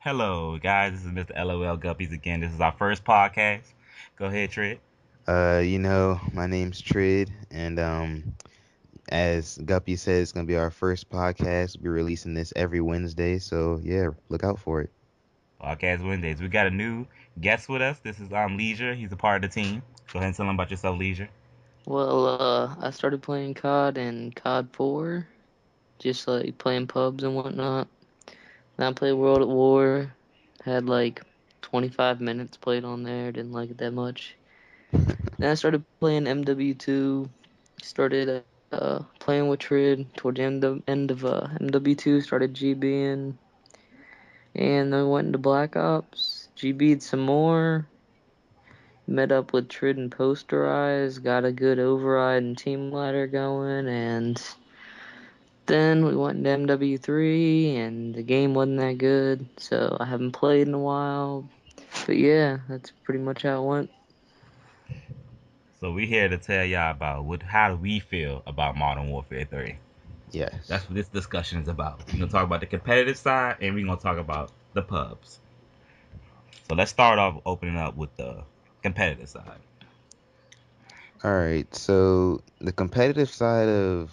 Hello, guys. This is Mr. LOL Guppies again. This is our first podcast. Go ahead, Trent. My name's Trid, and as Guppy said, it's gonna be our first podcast. We'll be releasing this every Wednesday, so yeah, look out for it. Podcast Wednesdays. We got a new guest with us. This is Leisure. He's a part of the team. Go ahead and tell him about yourself, Leisure. I started playing COD in COD 4, just like playing pubs and whatnot. Then I played World at War, had like 25 minutes played on there, didn't like it that much. Then I started playing MW2, started playing with Trid toward the end of MW2, started GBing, and then went into Black Ops, GB'd some more, met up with Trid and Posterize, got a good override and team ladder going, and then we went into MW3, and the game wasn't that good, so I haven't played in a while. But yeah, that's pretty much how it went. So we're here to tell y'all about how do we feel about Modern Warfare 3. Yes. That's what this discussion is about. We're gonna talk about the competitive side and we're gonna talk about the pubs. So let's start off opening up with the competitive side. All right. So the competitive side of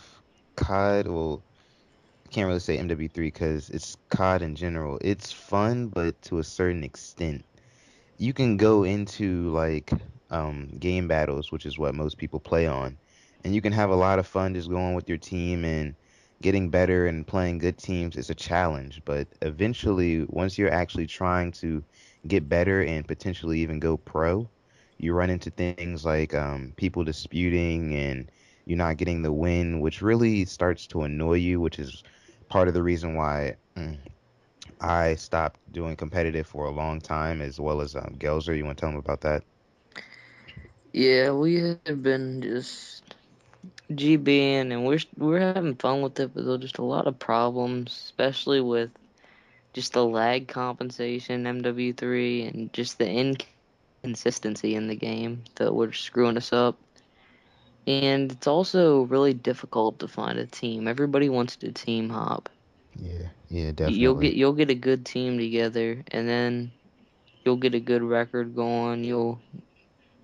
COD, well, I can't really say MW3 because it's COD in general. It's fun, but to a certain extent. You can go into like game battles, which is what most people play on, and you can have a lot of fun just going with your team and getting better and playing good teams. It's a challenge, but eventually, once you're actually trying to get better and potentially even go pro, you run into things like people disputing and you're not getting the win, which really starts to annoy you, which is part of the reason why I stopped doing competitive for a long time, as well as Gelzer. You want to tell them about that? Yeah, we have been just GBing, and we're having fun with it, but there's just a lot of problems, especially with just the lag compensation MW3 and just the inconsistency in the game that were screwing us up. And it's also really difficult to find a team. Everybody wants to team hop. Yeah, yeah, You'll definitely. get you'll get a good team together, and then you'll get a good record going. You'll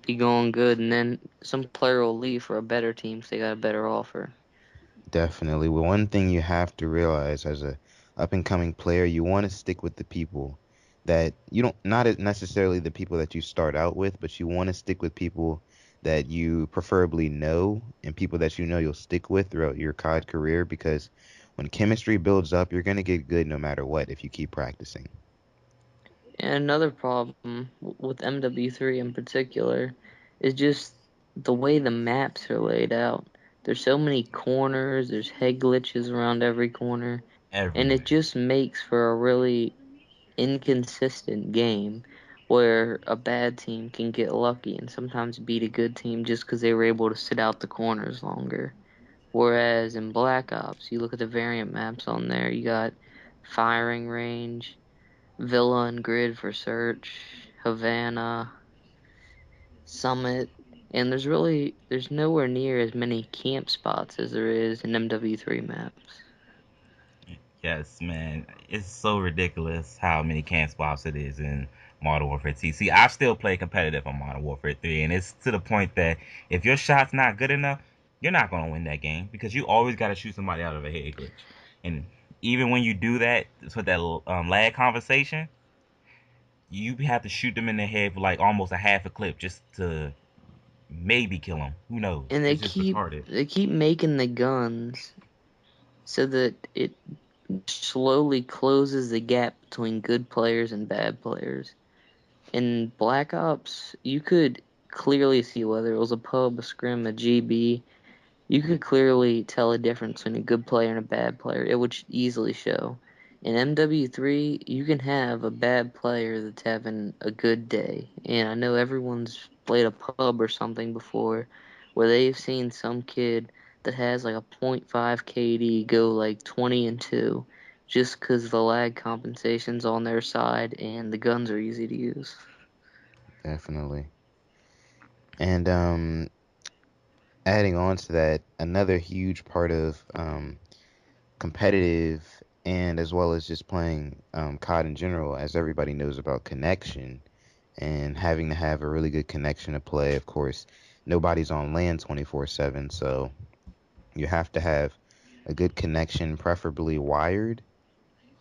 be going good, and then some player will leave for a better team, so they got a better offer. Definitely. Well, one thing you have to realize as a up and coming player, you want to stick with the people that you don't, not necessarily the people that you start out with, but you want to stick with people that you preferably know and people that you know you'll stick with throughout your COD career because when chemistry builds up, you're going to get good no matter what if you keep practicing. And another problem with MW3 in particular is just the way the maps are laid out. There's so many corners, there's head glitches around every corner, and it Everywhere. just makes for a really inconsistent game where a bad team can get lucky and sometimes beat a good team just because they were able to sit out the corners longer. Whereas in Black Ops, you look at the variant maps on there, you got firing range, Villa and Grid for search, Havana, Summit, and there's nowhere near as many camp spots as there is in MW3 maps. Yes, man. It's so ridiculous how many camp spots it is in Modern Warfare 2. See, I still play competitive on Modern Warfare 3, and it's to the point that if your shot's not good enough, you're not going to win that game because you always got to shoot somebody out of a head glitch. And even when you do that, for that lag conversation, you have to shoot them in the head for like almost a half a clip just to maybe kill them. Who knows? And they It's just keep retarded. they keep making the guns so that it slowly closes the gap between good players and bad players. In Black Ops, you could clearly see whether it was a pub, a scrim, a GB. You could clearly tell a difference between a good player and a bad player. It would easily show. In MW3, you can have a bad player that's having a good day. And I know everyone's played a pub or something before where they've seen some kid that has like a point 0.5 KD go like 20 and 2 just because the lag compensation's on their side and the guns are easy to use. Definitely. And adding on to that, another huge part of competitive. and as well as just playing COD in general, as everybody knows about connection and having to have a really good connection to play. Of course, nobody's on LAN 24/7, so you have to have a good connection, preferably wired,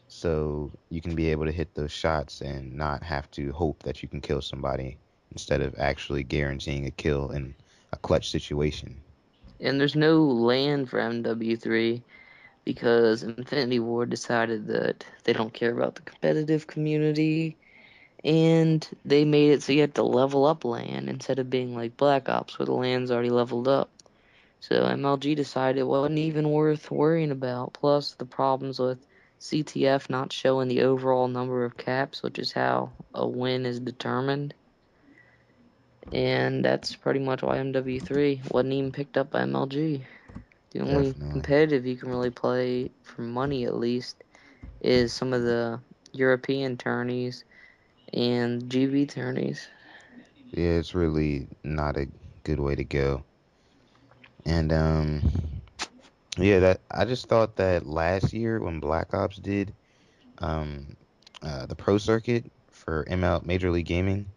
so you can be able to hit those shots and not have to hope that you can kill somebody instead of actually guaranteeing a kill in a clutch situation. And there's no land for MW3 because Infinity Ward decided that they don't care about the competitive community, and they made it so you have to level up land instead of being like Black Ops where the land's already leveled up. So MLG decided it wasn't even worth worrying about. Plus the problems with CTF not showing the overall number of caps, which is how a win is determined. And that's pretty much why MW3 wasn't even picked up by MLG. The only Definitely. competitive you can really play for money, at least, is some of the European tourneys and GB tourneys. Yeah, it's really not a good way to go. And yeah, that I just thought that last year when Black Ops did um the pro circuit for ML Major League Gaming,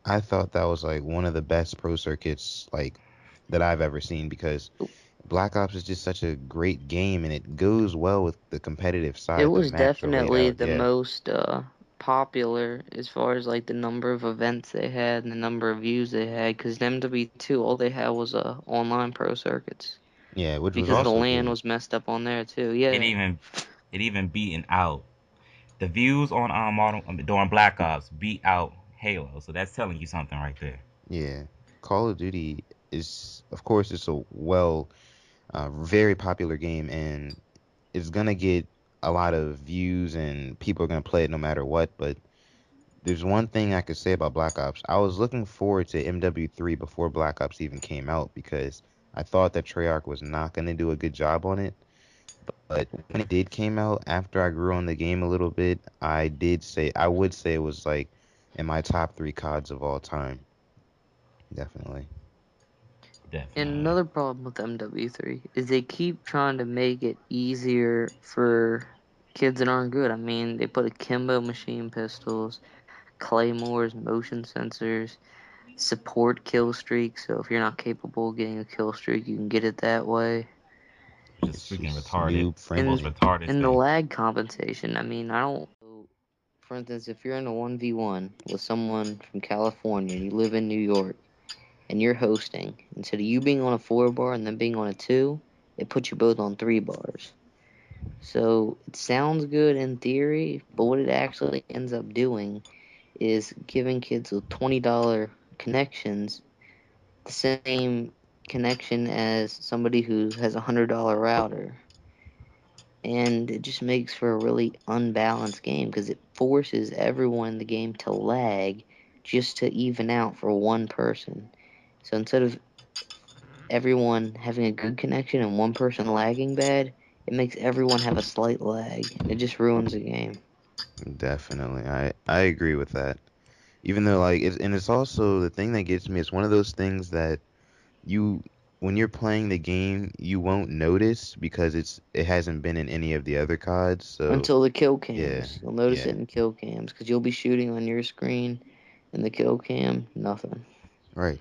I thought that was like one of the best pro circuits like that I've ever seen because Black Ops is just such a great game and it goes well with the competitive It side. The was maps are laid definitely out. the Yeah. most popular as far as like the number of events they had and the number of views they had. Because MW2, all they had was online pro circuits Yeah, which was because the also LAN good. was messed up on there too. It Yeah, even it even beaten out the views on model during Black Ops beat out Halo. So that's telling you something right there. Yeah. Call of Duty is of course it's a very popular game and it's gonna get a lot of views and people are gonna play it no matter what, but there's one thing I could say about Black Ops. I was looking forward to MW3 before Black Ops even came out because I thought that Treyarch was not going to do a good job on it. But when it did came out, after I grew on the game a little bit, I would say it was like in my top three CODs of all time. Definitely. and Definitely. another problem with MW3 is they keep trying to make it easier for kids that aren't good. I mean, they put akimbo machine pistols, claymores, motion sensors, support kill streak. So if you're not capable of getting a kill streak, you can get it that way. Which is It's freaking just retarded. noob The most And friendly. retarded in the thing. lag compensation, I mean, I don't. For instance, if you're in a 1v1 with someone from California and you live in New York and you're hosting, instead of you being on a 4 bar and then being on a 2, it puts you both on 3 bars. So it sounds good in theory, but what it actually ends up doing is giving kids with $20 connections the same connection as somebody who has a $100 router. And it just makes for a really unbalanced game because it forces everyone in the game to lag just to even out for one person. So instead of everyone having a good connection and one person lagging bad, it makes everyone have a slight lag and it just ruins the game. Definitely. I agree with that. Even though like it's also the thing that gets me, it's one of those things that you when you're playing the game you won't notice because it hasn't been in any of the other CODs. So Until the kill yeah, cams. You'll notice yeah, it in kill cams because you'll be shooting on your screen and the kill cam, nothing. right.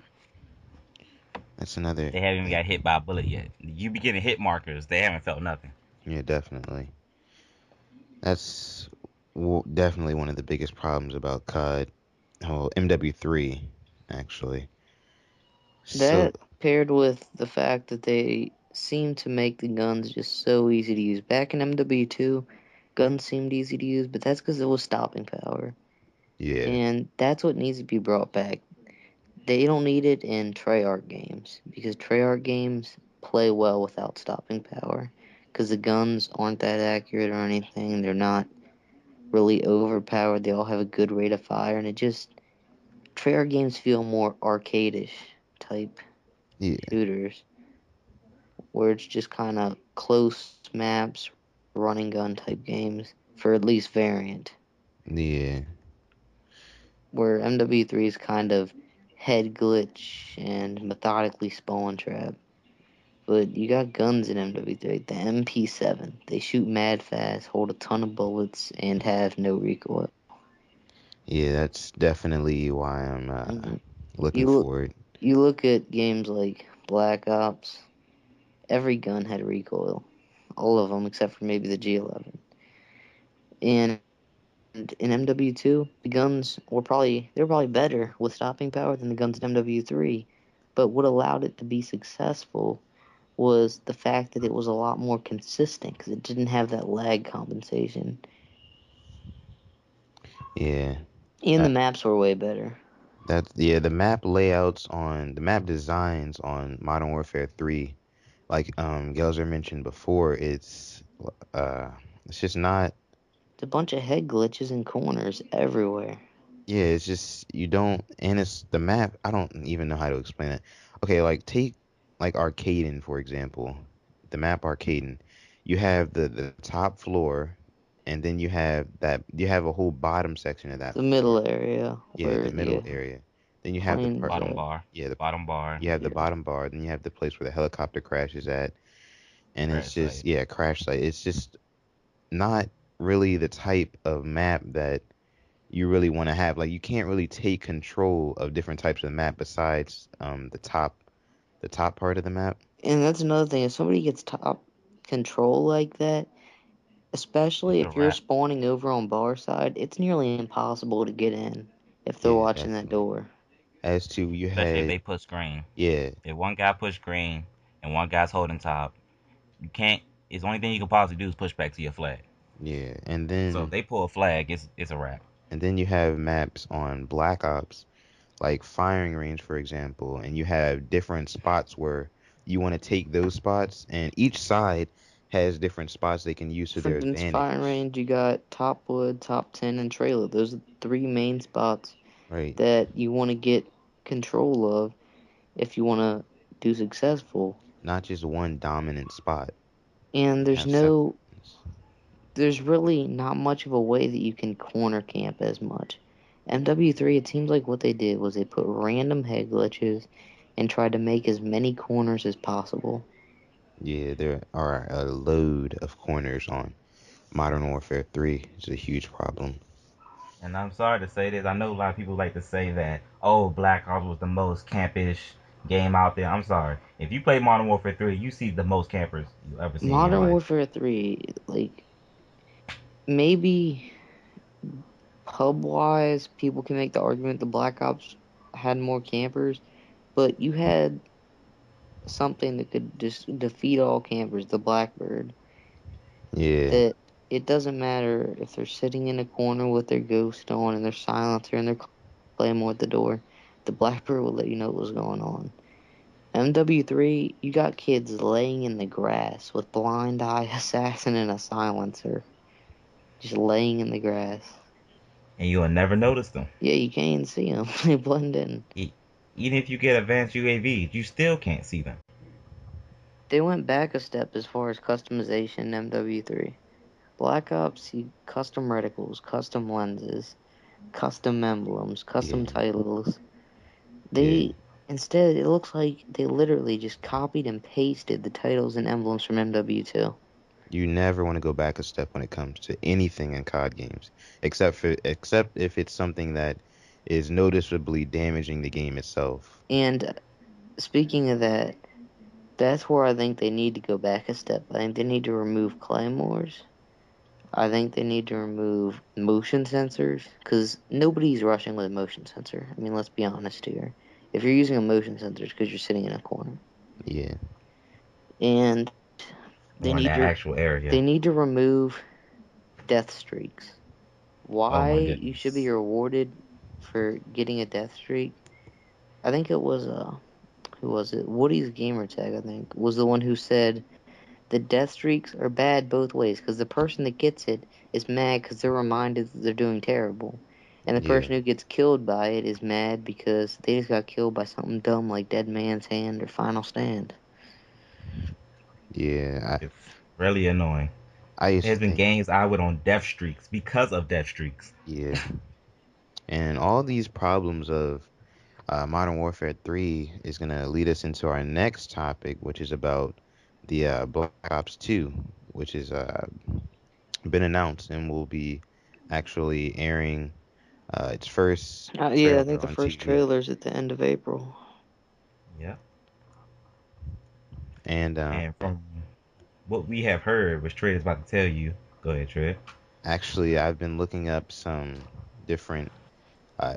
That's another They haven't even thing. got hit by a bullet yet. You be getting hit markers. They haven't felt nothing. Yeah, definitely. That's definitely one of the biggest problems about COD. Oh, MW3 actually. So That paired with the fact that they seem to make the guns just so easy to use. Back in MW2, guns seemed easy to use, but that's because it was stopping power. yeah, And that's what needs to be brought back. They don't need it in Treyarch games because Treyarch games play well without stopping power because the guns aren't that accurate or anything. They're not really overpowered. They all have a good rate of fire, and it just Treyarch games feel more arcadish type yeah, shooters where it's just kind of close maps, running gun type games for at least variant. yeah, Where MW3 is kind of head glitch and methodically spawn trap. But you got guns in MW3. The MP7. They shoot mad fast, hold a ton of bullets, and have no recoil. Yeah, that's definitely why I'm Mhm. looking You look, for it. you look at games like Black Ops. Every gun had recoil, all of them except for maybe the G11. And in MW2, the guns were probably better with stopping power than the guns in MW3. But what allowed it to be successful was the fact that it was a lot more consistent because it didn't have that lag compensation, Yeah. and the Uh, maps were way better. that's yeah, the map layouts on the map designs on Modern Warfare 3, like Gelzer mentioned before, uh it's just not. It's a bunch of head glitches and corners everywhere. Yeah, it's just you don't, and it's the map. I don't even know how to explain it. Okay, like take like Arcaden for example. The map Arcaden, you have the top floor, and then you have a whole bottom section of that The floor. middle area Yeah, the where middle yeah, area. Then you have the planes part. Bottom at. bar, Yeah, bottom bar, you have the Yeah. bottom bar. Then you have the place where the helicopter crashes at, and it's crash just site. yeah, crash site. It's just not really the type of map that you really want to have. Like you can't really take control of different types of map besides the top part of the map. And that's another thing. If somebody gets top control like that, especially It's a if you're wrap. spawning over on bar side, it's nearly impossible to get in if they're Yeah, watching that definitely. door. As to you Especially if had they push green. yeah, If one guy push green and one guy's holding top, you can't. It's the only thing you can possibly do is push back to your flag. yeah, So if they pull a flag, it's a wrap. and then you have maps on Black Ops like firing range for example, and you have different spots where you want to take those spots, and each side has different spots they can use to For their instance, firing advantage. range, you got top wood, top 10, and trailer. Those are the three main spots Right. that you want to get control of if you want to do successful. Not just one dominant spot. And You have several ones. there's really not much of a way that you can corner camp as much. MW3, it seems like what they did was they put random head glitches and tried to make as many corners as possible. Yeah, there are a load of corners on Modern Warfare 3. It's a huge problem. And I'm sorry to say this. I know a lot of people like to say that, oh, Black Ops was the most campish game out there. I'm sorry. If you play Modern Warfare 3, you see the most campers you ever see in your Modern life. Warfare 3, like, maybe pub wise, people can make the argument the Black Ops had more campers, but you had something that could just defeat all campers, the Blackbird. Yeah, That it doesn't matter if they're sitting in a corner with their ghost on and their silencer and their claymore at the door. The Blackbird will let you know what's going on. MW3, you got kids laying in the grass with blind eye assassin and a silencer, just laying in the grass. And you'll never notice them. Yeah, you can't see them. They blend in. E- Even if you get advanced UAVs, you still can't see them. They went back a step as far as customization in MW3. Black Ops, you custom reticles, custom lenses, custom emblems, custom yeah, titles. yeah. They instead it looks like they literally just copied and pasted the titles and emblems from MW2. You never want to go back a step when it comes to anything in COD games, except if it's something that is noticeably damaging the game itself. And speaking of that, that's where I think they need to go back a step. I think they need to remove claymores. I think they need to remove motion sensors because nobody's rushing with a motion sensor. I mean, let's be honest here. If you're using a motion sensor, it's because you're sitting in a corner. Yeah, And they Or in need that to actual area. they need to remove death streaks. Oh Why my you should be goodness. rewarded for getting a death streak? I think it was who was it? Woody's gamer tag I think was the one who said the death streaks are bad both ways because the person that gets it is mad because they're reminded that they're doing terrible, and the yeah, person who gets killed by it is mad because they just got killed by something dumb like Dead Man's Hand or Final Stand. yeah. It's really annoying. I used to There's been think, games I went on death streaks because of death streaks. yeah, and all these problems of Modern Warfare 3 is going to lead us into our next topic, which is about the Black Ops 2, which is been announced and will be actually airing its first Yeah, I trailer think the on first TV. trailer's at the end of April. Yeah. And And from what we have heard, which Trey is about to tell you. Go ahead, Trey. actually, I've been looking up some different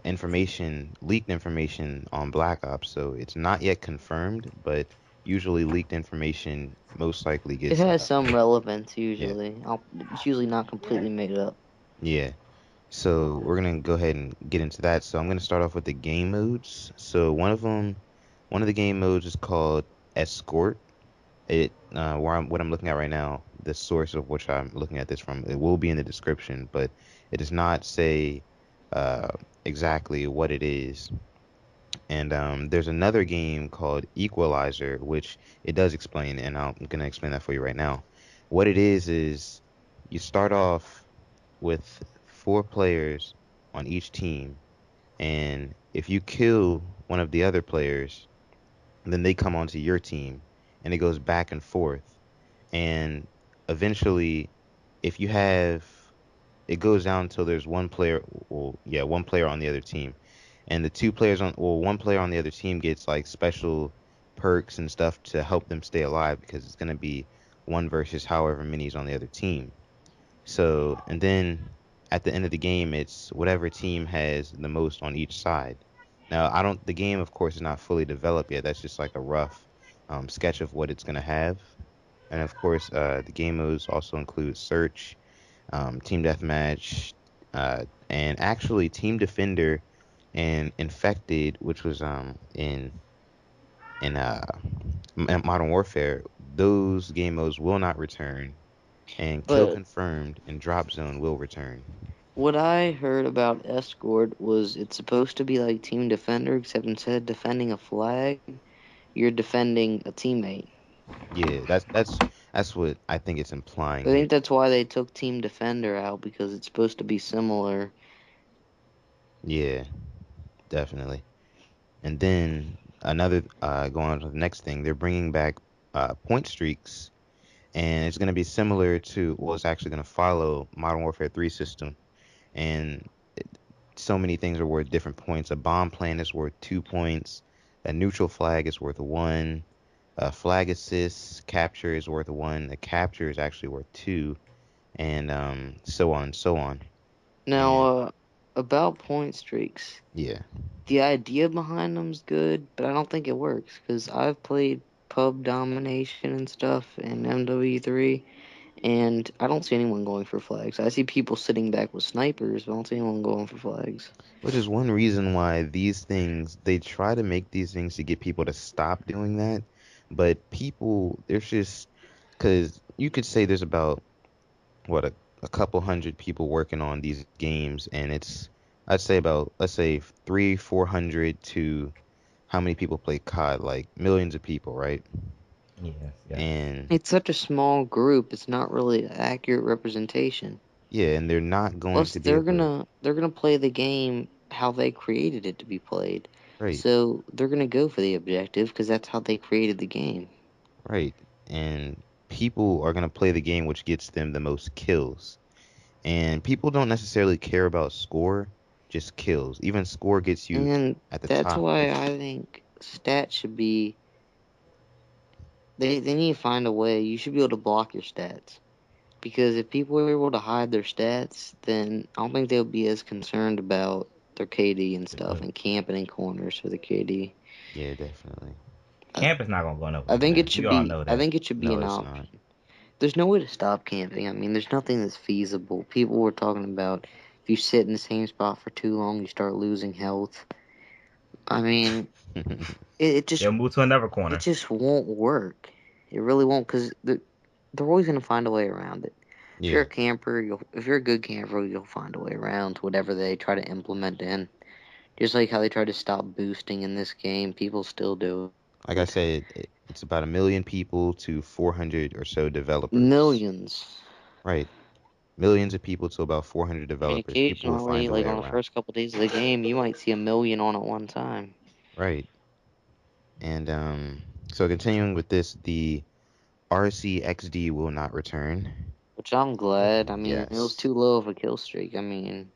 information, leaked information on Black Ops. So it's not yet confirmed, but usually leaked information most likely It gets, has some relevance yeah, usually. It's usually not completely made up. yeah. So we're gonna go ahead and get into that. So I'm gonna start off with the game modes. So one of the game modes is called Escort. What I'm looking at right now, the source of which I'm looking at this from, it will be in the description, but it does not say uh, exactly what it is. And there's another game called Equalizer, which it does explain, and I'm gonna explain that for you right now. What it is you start off with four players on each team, and if you kill one of the other players, then they come onto your team, and it goes back and forth. And eventually, if you have, it goes down until there's one player, well, yeah, one player on the other team, and the two players on, well, one player on the other team gets like special perks and stuff to help them stay alive because it's gonna be one versus however many is on the other team. So, and then at the end of the game, it's whatever team has the most on each side. Now, the game, of course, is not fully developed yet. That's just like a rough sketch of what it's going to have. And of course, the game modes also include search, team deathmatch, and actually team defender and infected, which was in Modern Warfare. Those game modes will not return, and kill But confirmed and drop zone will return. what I heard about Escort was it's supposed to be like Team Defender, except instead of defending a flag, you're defending a teammate. Yeah, that's what I think it's I implying here. think that's why they took Team Defender out because it's supposed to be similar. Yeah, definitely. And then another going on to the next thing, they're bringing back point streaks, and it's going to be similar to, well, it's actually going to follow Modern Warfare 3 system, and so many things are worth different points. A bomb plant is worth 2 points. A neutral flag is worth one. A flag assist capture is worth one. A capture is actually worth two, and so on and so on. Now, And about point streaks, yeah, the idea behind them's good, but I don't think it works because I've played pub domination and stuff in MW3, and I don't see anyone going for flags. I see people sitting back with snipers, but I don't see anyone going for flags. which is one reason why these things, they try to make these things to get people to stop doing that, but people, there's just, because you could say there's about what a couple hundred people working on these games, and it's, I'd say about, let's say three, 400 to how many people play COD? Like millions of people, right? Yes, yes. And It's such a small group; it's not really accurate representation. yeah, and they're not going Plus, to be able to, they're gonna play the game how they created it to be played. right, So they're gonna go for the objective because that's how they created the game. right. And people are going to play the game which gets them the most kills. And people don't necessarily care about score, just kills. Even score gets you And at the that's top. why I think stats should be. They need to find a way. You should be able to block your stats. Because if people are able to hide their stats, then I don't think they'll be as concerned about their KD and stuff But and camping in corners for the KD. Yeah, definitely. I, camp is not gonna go I nowhere, think man. it We should all be. know I that. think it should be No, an it's not. option. There's no way to stop camping. I mean, there's nothing that's feasible. People were talking about if you sit in the same spot for too long, you start losing health. I mean, it just They'll move to another it corner. just won't work. It really won't because they're always gonna find a way around it. If you're Yeah. a camper, if you're a good camper, you'll find a way around whatever they try to implement in. Just like how they tried to stop boosting in this game, people still do it. Like I said, it's about a million people to 400 or so developers. Millions. Right. Millions of people to about 400 I mean, developers. People will find occasionally, a like way on the around. first couple days of the game, you might see a million on at one time. Right. And so continuing with this, the RCXD will not return. Which I'm glad. I mean, it was Yes. too low of a kill streak. I mean,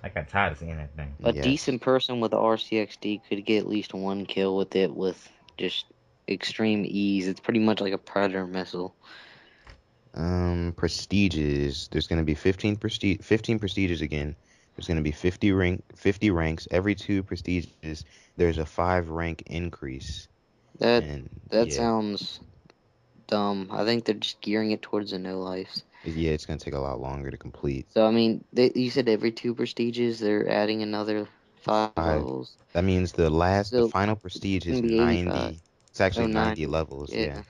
I got tired of seeing that thing. a Yes. decent person with the RCXD could get at least one kill with it with just extreme ease. It's pretty much like a predator missile. Prestiges. There's gonna be 15 prestiges again. There's gonna be 50 ranks. Every two prestiges, there's a 5 rank increase. That And that yeah, sounds dumb. I think they're just gearing it towards the no lives. yeah, it's gonna take a lot longer to complete. So I mean, you said every two prestiges they're adding another 5 Five. levels. That means the So final it's prestige gonna is be 85. 90. It's actually Oh, 90 90. levels. Yeah.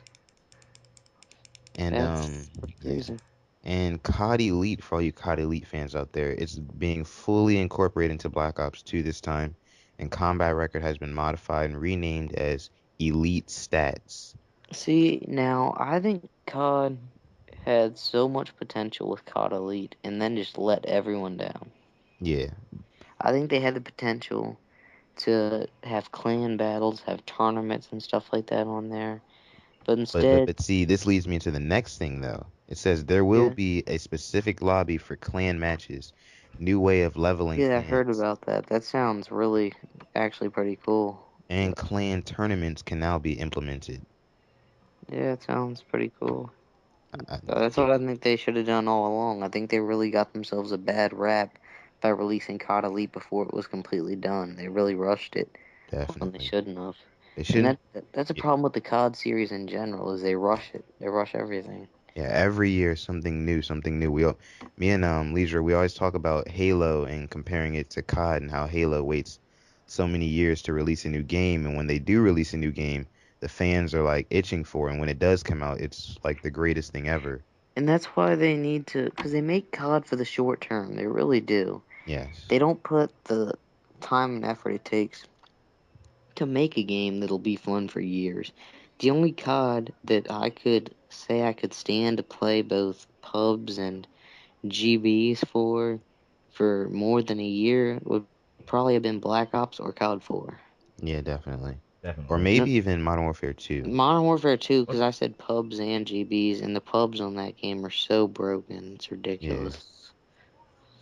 Yeah, And that's pretty yeah. crazy. And COD Elite, for all you COD Elite fans out there, it's being fully incorporated into Black Ops 2 this time, and combat record has been modified and renamed as Elite Stats. See, now I think COD had so much potential with COD Elite, and then just let everyone down. Yeah, I think they had the potential to have clan battles, have tournaments and stuff like that on there, but but but instead, but see, this leads me into the next thing though. It says there will yeah, be a specific lobby for clan matches, new way of leveling yeah, I heard clans, about that. That sounds really, actually pretty cool. and clan tournaments can now be implemented. Yeah, it sounds pretty cool. That's Yeah, what I think they should have done all along. I think they really got themselves a bad rap by releasing COD Elite before it was completely done. They really rushed it when they definitely. shouldn't have. They And shouldn't. that's a Yeah, problem with the COD series in general is they rush it. They rush everything. yeah, every year something new, something new. Me and Leisure, we always talk about Halo and comparing it to COD and how Halo waits so many years to release a new game, and when they do release a new game, the fans are like itching for, it. And when it does come out, it's like the greatest thing ever. And that's why they need to, because they make COD for the short term. They really do. Yes, They don't put the time and effort it takes to make a game that'll be fun for years. The only COD that I could say I could stand to play both pubs and GBs for more than a year would probably have been Black Ops or COD 4. yeah, definitely. Or Definitely. maybe No, even Modern Warfare 2. Modern Warfare 2, because What's I said pubs and GBs, and the pubs on that game are so broken. It's Yeah, ridiculous.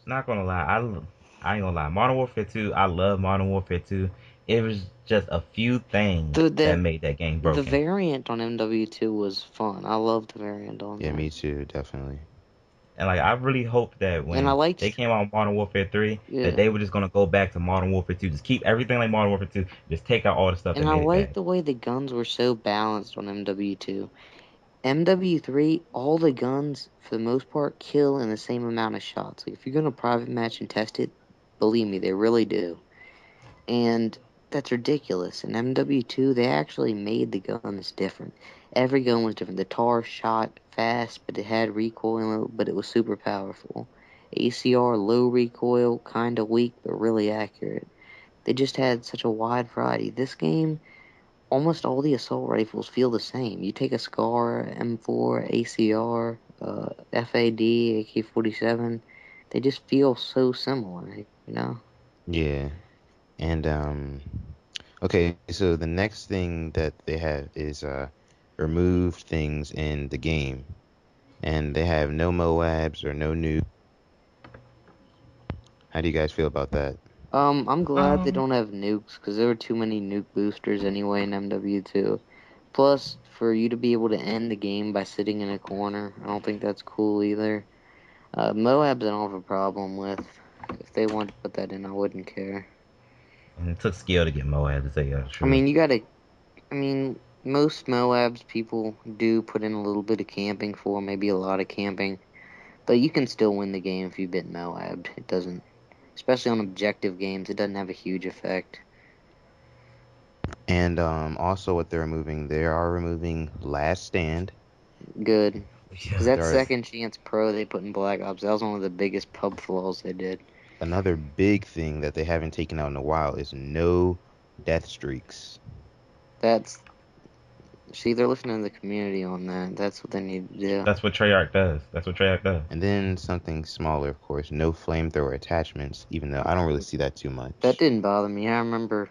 not gonna lie, I ain't gonna lie. Modern Warfare 2, I love Modern Warfare 2. It was just a few things The that that made that game the broken. variant on MW2 was fun. I loved the variant on yeah, that, me too, definitely. And like I really hope that and I when they liked came out with Modern Warfare 3, that yeah, they were just gonna go back to Modern Warfare 2. Just keep everything like Modern Warfare 2. Just take out all the stuff and that I made it liked bad. the way the guns were so balanced on MW2. MW3, all the guns for the most part kill in the same amount of shots. Like if you're gonna private match and test it, believe me, they really do. And that's ridiculous. In MW2, they actually made the guns different. Every gun was different. The TAR shot fast, but it had recoil, but it was super powerful. ACR low recoil, kinda weak, but really accurate. They just had such a wide variety. This game, almost all the assault rifles feel the same. You take a SCAR, M4, ACR, FAD, AK-47, they just feel so similar, you know? Yeah, and okay, so the next thing that they have is remove things in the game, and they have no Moabs or no nuke. How do you guys feel about that? I'm glad they Um, don't have nukes, because there were too many nuke boosters anyway in MW2. Plus, for you to be able to end the game by sitting in a corner, I don't think that's cool either. Moabs I don't have a problem with. If they want to put that in, I wouldn't care. and it took skill to get Moab to say the I truth. mean, I mean, most Moabs people do put in a little bit of camping for, maybe a lot of camping, but you can still win the game if you've been Moabbed. It doesn't, especially on objective games, it doesn't have a huge effect. And also what they're removing, they are removing Last Stand. Good. Because Yeah. that There are second chance pro they put in Black Ops, that was one of the biggest pub flaws they did. another big thing that they haven't taken out in a while is no death streaks. That's, see, they're listening to the community on that. That's what they need to do. That's what Treyarch does. That's what Treyarch does. And then something smaller, of course, no flamethrower attachments, even though I don't really see that too That much. didn't bother me. I remember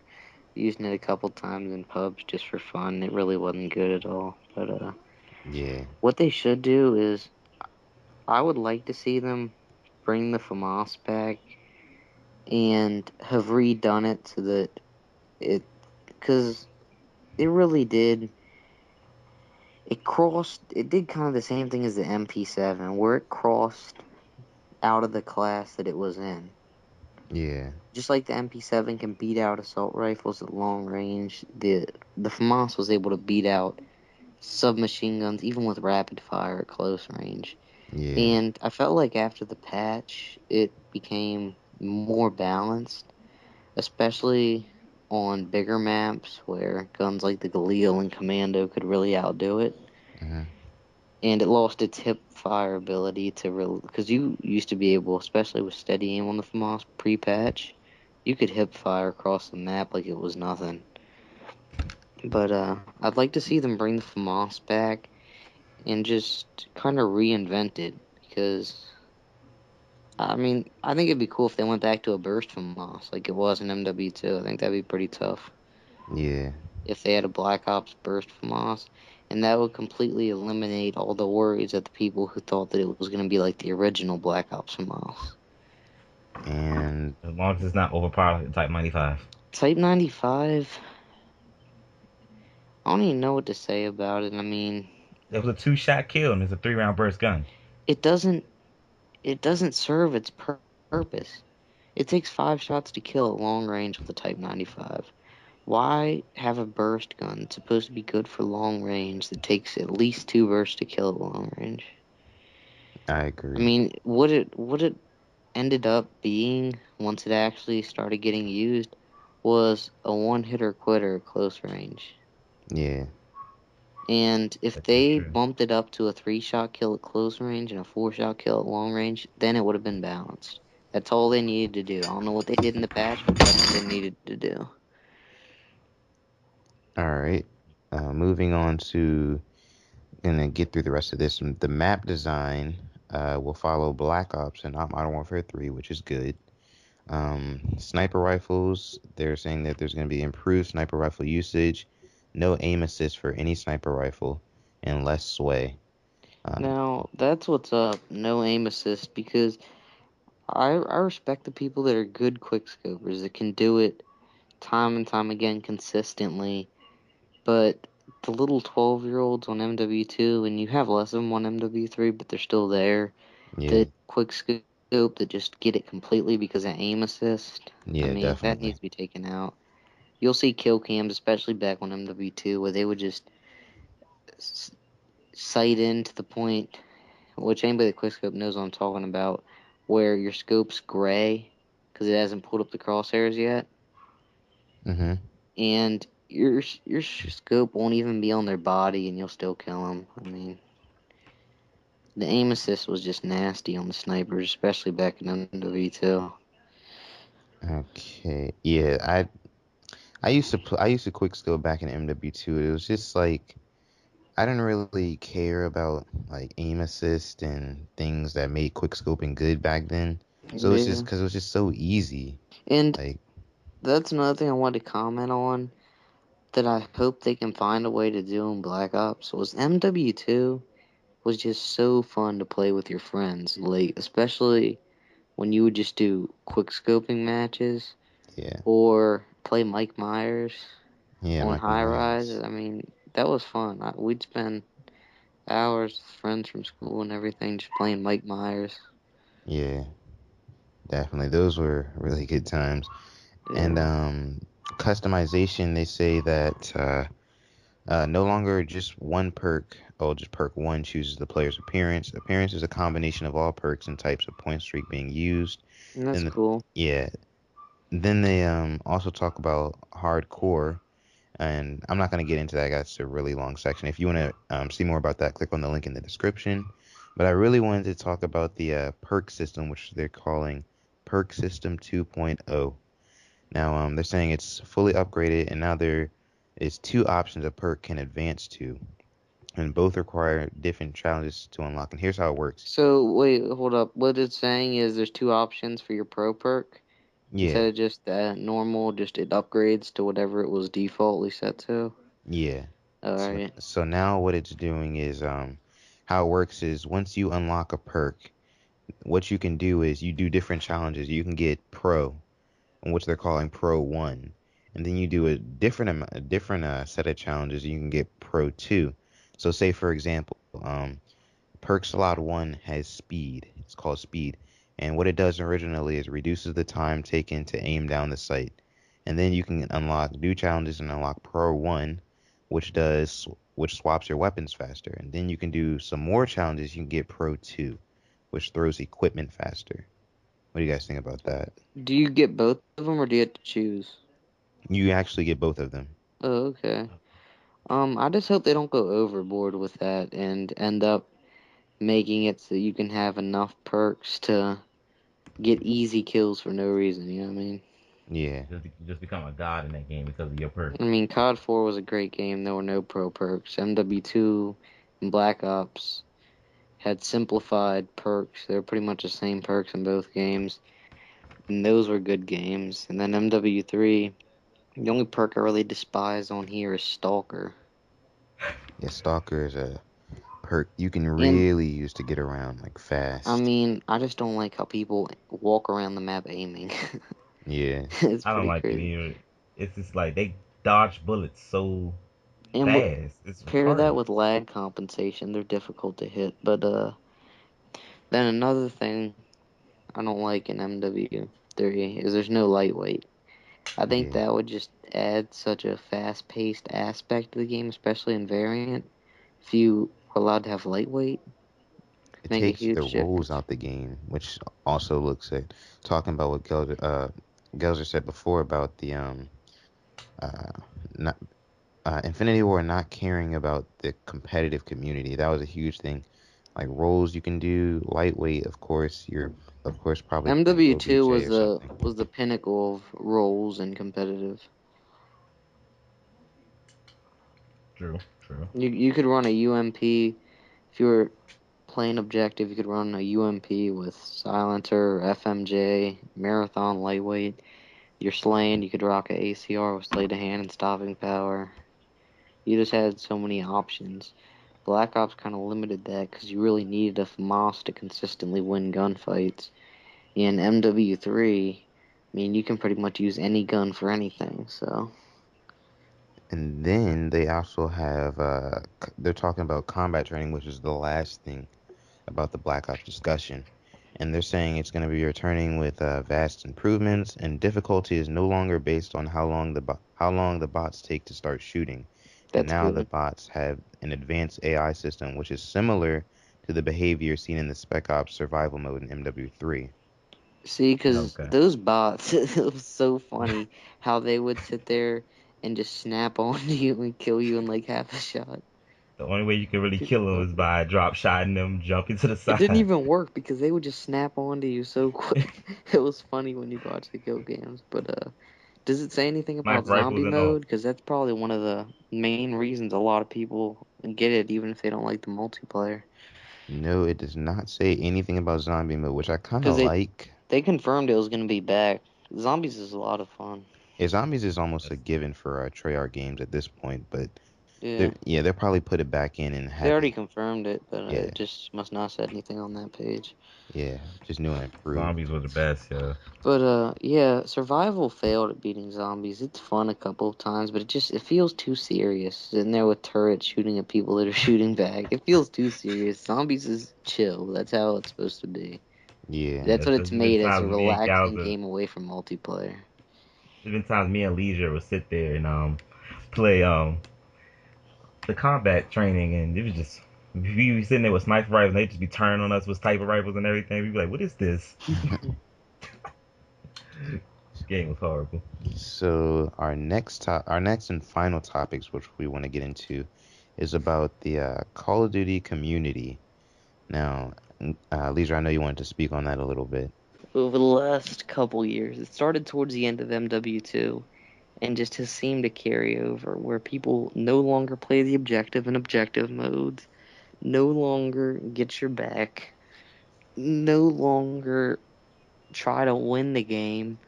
using it a couple times in pubs just for fun. It really wasn't good at all. But Yeah. what they should do is, I would like to see them bring the FAMAS back and have redone it so that it, because it really did. It did kind of the same thing as the MP7, where it crossed out of the class that it was in. Yeah. Just like the MP7 can beat out assault rifles at long range, the FAMAS was able to beat out submachine guns even with rapid fire at close range. Yeah. And I felt like after the patch, it became more balanced, especially on bigger maps where guns like the Galil and Commando could really outdo it. Mhm. And it lost its hip fire ability to really, because you used to be able, especially with steady aim on the FAMAS pre-patch, you could hip fire across the map like it was nothing. But I'd like to see them bring the FAMAS back and just kind of reinvent it because I mean I think it'd be cool if they went back to a burst FAMAS like it was in MW2. I think that'd be pretty tough Yeah. if they had a Black Ops burst FAMAS, and that would completely eliminate all the worries of the people who thought that it was going to be like the original Black Ops FAMAS. And As long as it's not overpowered like Type 95. Type 95, I don't even know what to say about it. I mean, It was a two-shot kill and it's a three-round burst gun. it doesn't it doesn't serve its purpose. It takes 5 shots to kill at long range with a Type 95. Why have a burst gun that's supposed to be good for long range that takes at least 2 bursts to kill at long range? I I agree. mean, what it ended up being once it actually started getting used was a one hitter quitter at close range. Yeah. And if That is they true. bumped it up to a 3 shot kill at close range and a 4 shot kill at long range, then it would have been balanced. That's all they needed to do. I don't know what they did in the patch, but that's what they needed to do. All right. Moving on to gonna get through the rest of this. The map design will follow Black Ops and not Modern Warfare 3, which is good. Sniper rifles, they're saying that there's going to be improved sniper rifle usage, no aim assist for any sniper rifle, and less sway. Um, Now, that's what's up. No aim assist because I respect the people that are good quickscopers that can do it time and time again consistently. But the little 12-year-olds on MW2, and you have less of them on MW3, but they're still there, yeah, that quick scope that just get it completely because of aim assist. I yeah, mean, that definitely. needs to be taken out. You'll see kill cams, especially back on MW2, where they would just sight in to the point, which anybody that quickscope knows what I'm talking about, where your scope's gray because it hasn't pulled up the crosshairs yet, Mm-hmm. and your scope won't even be on their body, and you'll still kill them. I mean, the aim assist was just nasty on the snipers, especially back in MW2. Okay. Yeah, I used to quick skill back in MW2. It was just like I didn't really care about like aim assist and things that made quick scoping good back then. So it's just Yeah, because it was just so easy. and Like, that's another thing I wanted to comment on that I hope they can find a way to do in Black Ops was MW2 was just so fun to play with your friends late, especially when you would just do quick scoping matches yeah, or play Mike Myers yeah, on Michael high rise. Myers. I mean, that was fun. We'd spend hours with friends from school and everything just playing Mike Myers. Yeah, definitely. Those were really good times. And Yeah. customization, they say that no longer just one perk. Oh, just perk one chooses the player's appearance. Appearance is a combination of all perks and types of point streak being used. And that's Then, cool. yeah. Then they also talk about hardcore, and I'm not going to get into that. That's a really long section. If you want to see more about that, click on the link in the description. But I really wanted to talk about the perk system, which they're calling Perk System 2.0. Now, they're saying it's fully upgraded, and now there is two options a perk can advance to, and both require different challenges to unlock. And here's how it works. So, wait, hold up. What it's saying is there's two options for your pro perk. Yeah. instead of just that normal, just it upgrades to whatever it was defaultly set to. Yeah. So Alright. so now what it's doing is how it works is once you unlock a perk, what you can do is you do different challenges. You can get pro, in which they're calling Pro 1. And then you do a different set of challenges, you can get Pro 2. So say for example, perk slot 1 has speed. It's called speed. And what it does originally is reduces the time taken to aim down the sight. And then you can unlock new challenges and unlock Pro 1, which does which swaps your weapons faster. And then you can do some more challenges, you can get Pro 2, which throws equipment faster. What do you guys think about that? Do you get both of them or do you have to choose? You actually get both of them. Oh, okay. I just hope they don't go overboard with that and end up making it so you can have enough perks to get easy kills for no reason, you know what I mean? Yeah. Just become a god in that game because of your perk. I mean, COD 4 was a great game. There were no pro perks. MW2 and Black Ops had simplified perks. They were pretty much the same perks in both games, and those were good games. And then MW3, the only perk I really despise on here is Stalker. Yeah, Stalker is a perk you can And really use to get around like I fast. mean, I just don't like how people walk around the map aiming. Yeah. It's I don't pretty like it crazy. either. It's just like they dodge bullets so And fast. It's pair that retarded. with lag compensation, they're difficult to hit. But then another thing I don't like in MW3 is there's no lightweight. I think Yeah. that would just add such a fast-paced aspect to the game, especially in variant. If you were allowed to have lightweight, It make a takes the huge rolls difference. out the game, which also looks at talking about what Gelder said before about the uh not Infinity War not caring about the competitive community. That was a huge thing. Like roles you can do, lightweight, of course, you're of course probably playing MW2 OBJ or something. was the pinnacle of roles and competitive. True, true. You could run a UMP if you were playing objective. You could run a UMP with silencer, FMJ, marathon lightweight. You're slaying. You could rock a ACR with sleight of hand and stopping power. You just had so many options. Black Ops kind of limited that because you really needed a FAMAS to consistently win gunfights. In MW3, I mean, you can pretty much use any gun for anything, so And then they also have they're talking about combat training, which is the last thing about the Black Ops discussion. And they're saying it's going to be returning with vast improvements, and difficulty is no longer based on how long the bots take to start shooting. And that's now the good. bots have an advanced AI system, which is similar to the behavior seen in the Spec Ops survival mode in MW3. See, because Okay. those bots, it was so funny how they would sit there and just snap onto you and kill you in like half a shot. The only way you can really Too kill them is funny. by drop shotting them, jumping to the It didn't side. even work because they would just snap onto you so quick. It was funny when you watch the kill games. But does it say anything about Sniper rifles zombie and all. mode? Because that's probably one of the main reasons a lot of people get it, even if they don't like the multiplayer. No, it does not say anything about zombie mode, which I kind Because of like. they confirmed it was going to be back. Zombies is a lot of fun. Yeah, zombies is almost a That's, given for Treyarch games at this point, but Yeah. they'll probably put it back in and They have already it. confirmed it, but Yeah, it just must not said anything on that page. yeah, just new and improved. zombies were the best, yeah. But yeah, survival failed at beating zombies. It's fun a couple of times, but it feels too serious. Sitting there with turrets shooting at people that are shooting back. It feels too serious. Zombies is chill. That's how it's supposed to be. Yeah, That's Yeah, what so it's there's been made as a times me and relaxing Calza, game away from multiplayer. there's been times me and Leisure would sit there and play the combat training, and it was just we be sitting there with sniper rifles, and they just be turning on us with sniper rifles and everything. We'd be like, "What is this?" Game was horrible. so our next and final topics, which we want to get into, is about the Call of Duty community. Now, Leisure, I know you wanted to speak on that a little bit. Over the last couple years, it started towards the end of MW2 and just has seemed to carry over where people no longer play the objective and objective modes, no longer get your back, no longer try to win the game.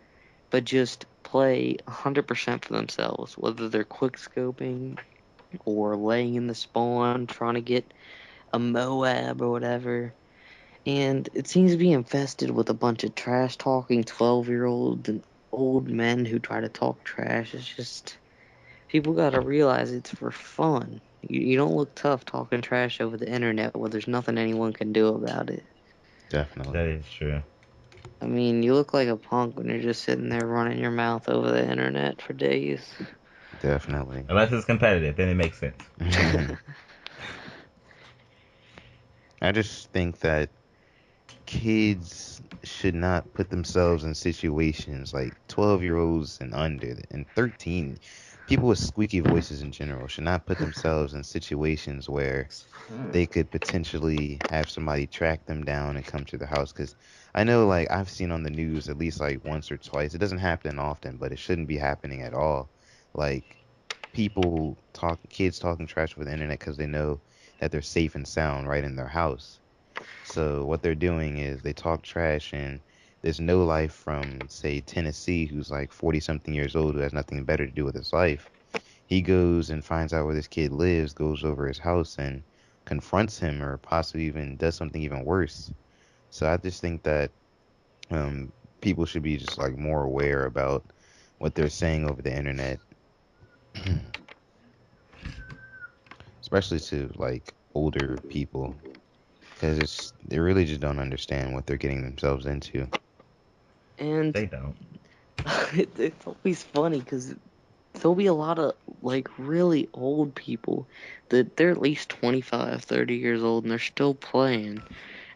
but just play 100% for themselves, whether they're quick scoping or laying in the spawn trying to get a Moab or whatever. And it seems to be infested with a bunch of trash talking 12-year-olds and old men who try to talk trash. It's just, people gotta realize it's for fun. You don't look tough talking trash over the internet where there's nothing anyone can do about it. Definitely. That is true. I mean, you look like a punk when you're just sitting there running your mouth over the internet for days. Definitely. Unless it's competitive, then it makes sense. I just think that kids should not put themselves in situations like 12-year-olds and under and 13 people with squeaky voices in general should not put themselves in situations where Hmm. they could potentially have somebody track them down and come to the house. Because I know, like, I've seen on the news at least like once or twice. It doesn't happen often, but it shouldn't be happening at all. Like, kids talking trash over the internet because they know that they're safe and sound right in their house. So what they're doing is they talk trash, and there's no life from, say, Tennessee, who's like 40 something years old, who has nothing better to do with his life. He goes and finds out where this kid lives, goes over his house and confronts him, or possibly even does something even worse. So I just think that people should be just like more aware about what they're saying over the internet, especially to like older people, because they really just don't understand what they're getting themselves into. And They don't. it's always funny because there'll be a lot of like really old people that they're at least 25, 30 years old and they're still playing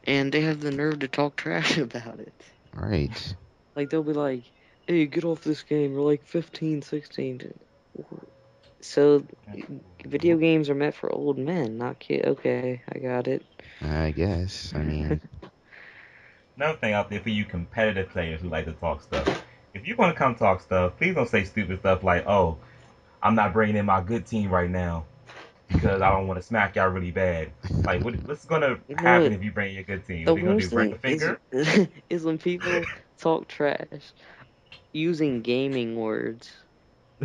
and they have the nerve to talk trash about it. Right. Like they'll be like, "Hey, get off this game. You're like 15, 16." So video games are meant for old men, not kids. Okay, I got it. I guess. I mean, Another thing out there for you competitive players who like to talk stuff. If you want to come talk stuff, please don't say stupid stuff like, "Oh, I'm not bringing in my good team right now because I don't want to smack y'all really bad." Like, what's gonna No, happen if you bring your good team? the What they gonna worst do? Break thing a finger? is when people talk trash using gaming words.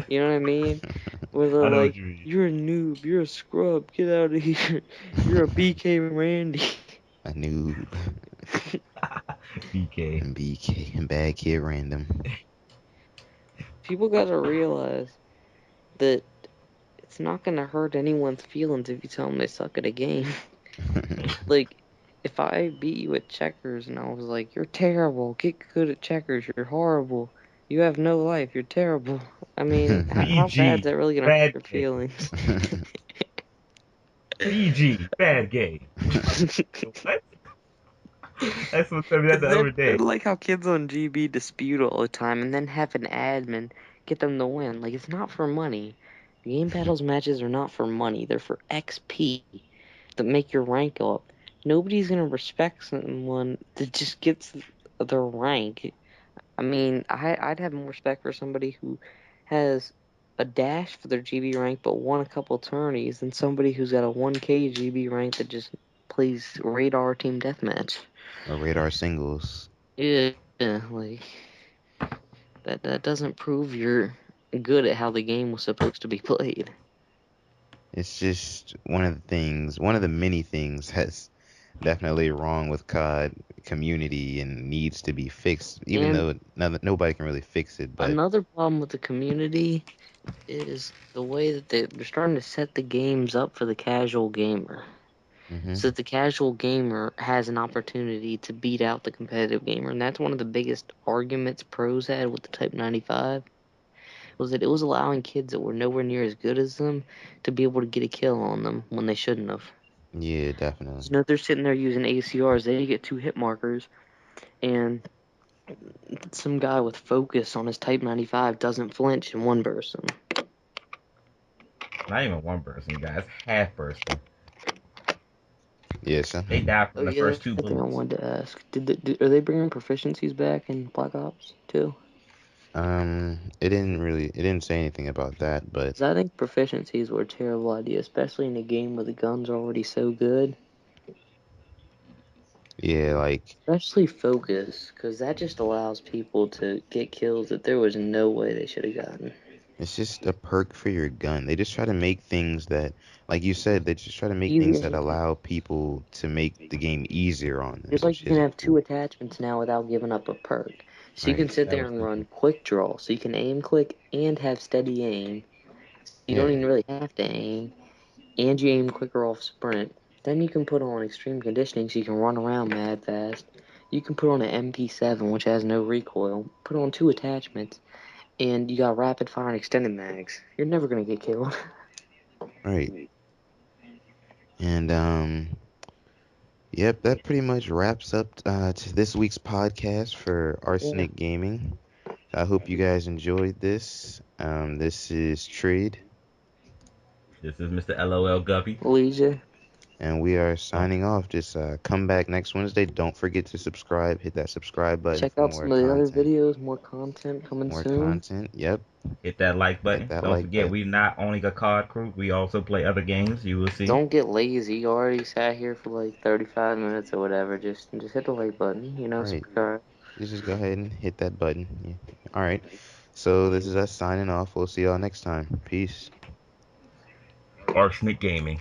You know what I mean? Where they're I know what like, you mean. "You're a noob. You're a scrub. Get out of here. You're a BK Randy." a noob. BK. And BK and bad kid random. People gotta realize that it's not gonna hurt anyone's feelings if you tell them they suck at a game. Like, if I beat you at checkers and I was like, "You're terrible. Get good at checkers. You're horrible. You have no life. You're terrible." I mean, how bad is BG. that really gonna hurt Bad your game. feelings? BG. Bad game. What? That's what told me that It's the other day. like how kids on GB dispute all the time and then have an admin get them to win. Like, it's not for money. Game battles matches are not for money. They're for XP that make your rank go up. Nobody's gonna respect someone that just gets their rank. I mean, I'd have more respect for somebody who has a dash for their GB rank but won a couple tourneys than somebody who's got a 1K GB rank that just plays radar team deathmatch. or radar singles. Yeah, like that doesn't prove you're good at how the game was supposed to be played. It's just one of the many things that's definitely wrong with COD community and needs to be fixed, even And though nobody can really fix it. But another problem with the community is the way that they're starting to set the games up for the casual gamer. So hmm that the casual gamer has an opportunity to beat out the competitive gamer. And that's one of the biggest arguments pros had with the Type 95 was that it was allowing kids that were nowhere near as good as them to be able to get a kill on them when they shouldn't have. yeah, definitely. So now they're sitting there using ACRs, they get two hit markers, and some guy with focus on his Type 95 doesn't flinch in one person. Not even one person, guys. Half person. Yes. They die Oh from the yeah, first that's two the thing I bullets. wanted to ask. Are they bringing proficiencies back in Black Ops too? It didn't say anything about that, but Because I think proficiencies were a terrible idea, especially in a game where the guns are already so good. Yeah, like Especially focus, because that just allows people to get kills that there was no way they should have gotten. it's just a perk for your gun. They just try to make things that, like you said, they just try to make things that Easier. allow people to make the game easier on them, Just like which you can isn't have two cool. attachments now without giving up a perk. So you Right. can sit That there was and stupid. run quick draw. So you can aim click and have steady aim. You don't Yeah. even really have to aim. And you aim quicker off sprint. Then you can put on extreme conditioning so you can run around mad fast. You can put on an MP7 which has no recoil. Put on two attachments and you got rapid fire and extended mags. You're never gonna get killed. Right. And yep, that pretty much wraps up to this week's podcast for Yeah. Arsenic Gaming. I hope you guys enjoyed this. This is Trade, This is Mr. LOL Guppy. Leisure. and we are Don't signing off. Just come back next Wednesday. Don't forget to subscribe. Hit that subscribe button Check for out more some of the other content. videos, more content coming More soon. content. Yep. hit that like Hit button. that Don't like forget, we button. not only a card crew, we also play other games. You will see. Don't get lazy. You already sat here for like 35 minutes or whatever. Just hit the like button, Right. subscribe. Just go ahead and hit that button. Yeah. All right. So this is us signing off. We'll see y'all next time. Peace. Arsenic Gaming.